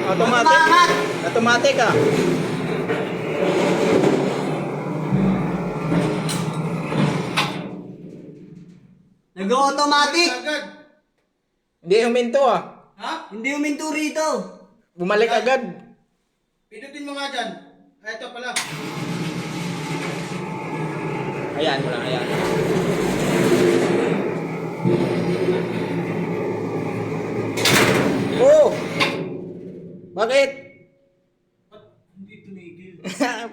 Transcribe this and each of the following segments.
Automatic. Automatic ah. Nag-automatic. Agad. Hindi huminto ah. Ha? Hindi huminto rito. Bumalik agad. Pinutin mo nga dyan. Ay, ito pala. Ayan mo lang, ayan. Oh! Bakit? Ba't hindi tumigil?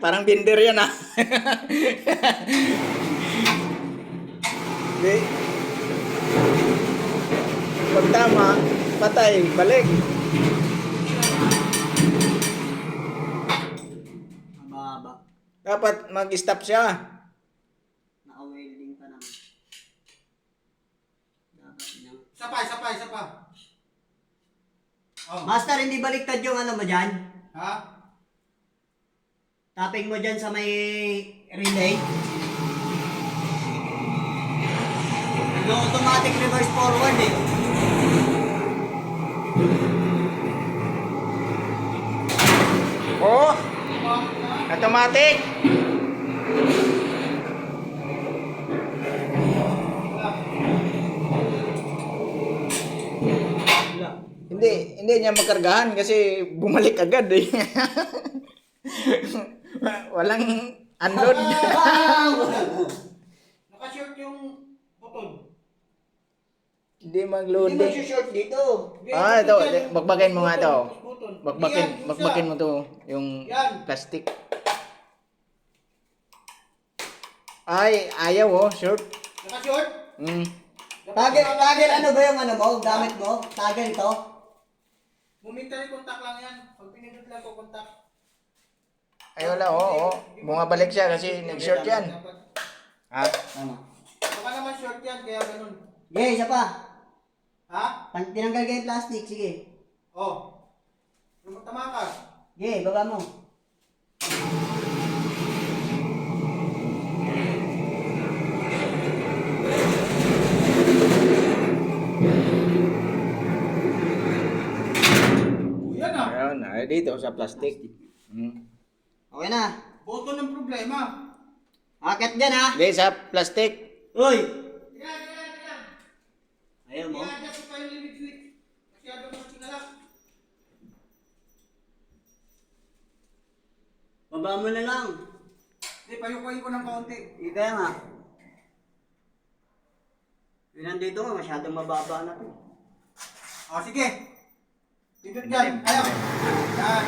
Parang binder yan ah. Hindi. Pag tama, patay, balik. Mababa. Dapat mag-stop siya. Naka-welding pa naman. Dapat lang. Isa pa. Oh. Master, hindi baliktad yung ano mo dyan? Ha? Tapping mo dyan sa may relay. Nag-automatic reverse forward eh. Oh! Automatic! Hindi niya makargahan kasi bumalik agad eh. Walang unload. Naka-short yung button. Hindi Hindi mag-loading. mag-short dito. Ah, ito. Bakbakin mo nga ito. Button. Bakbakin mo to. Yung Yan. plastic. Ay, ayaw oh. Short. Naka-short? Tagger ano ba yung ano mo? Gamit mo? Tagger ito? Momentary contact lang yan. Pag pinindot lang ko contact. Ay, wala oh. Bumabalik siya kasi nag-short yan. Ha? Ano? Baka naman short yan, kaya ganun. Okay, isa pa. Ha? Tinanggal ka yung plastic, sige. Oh. Tama ka. Okay, baba mo. Yan ah. Ayun, ay dito sa plastic. Okay na. Button ng problema. Akit dyan ha. Hindi, sa plastic. Uy! Yan. Ayaw mo? I-adjust pa yung limit switch. Masyado mas kinalak. Baba mo na lang. Hindi, payukuhin ko ng kaunti. Kaya nga. Yung nandito nga, masyadong mababa na to. O, sige. Pindot dyan. Ayaw. Yan.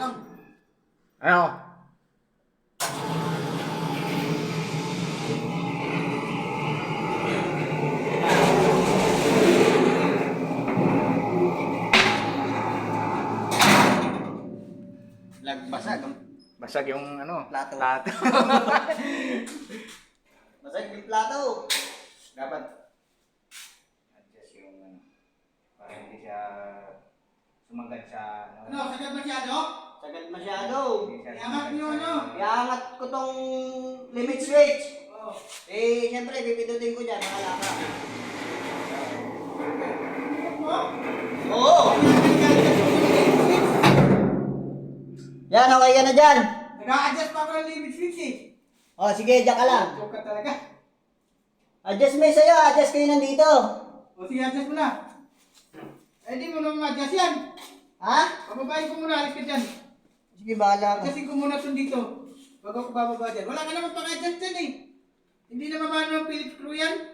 Lang. Ano? Basag. Basag yung ano? Plato. Plato. Basag yung plato. Dapat adjust yung ano. Para hindi siya sumagad sa Ano, sagad masyado? Sagad masyado. Iangat niyo ano? Iangat ko tong limit switch. Oh. Eh, siyempre, pipindutin ko dyan. Nakala ka. Oo! Yan, okay ka na dyan. Nag-a-adjust pa ako ng limit switch eh. O, sige, dyan ka lang. Joke ka talaga. Adjust mo sa'yo, adjust kayo nandito. O sige, adjust mo na. Eh di mo naman ma-adjust yan. Ha? Pababayin ko muna, alis ka dyan. Sige, bahala ka. Adjustin ko muna itong dito. Bago ko bababa dyan. Wala ka naman pang-adjust dyan eh. Hindi na mamano ng Phillips screw yan.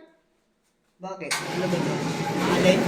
Bakit? Ano ba ito? Alin?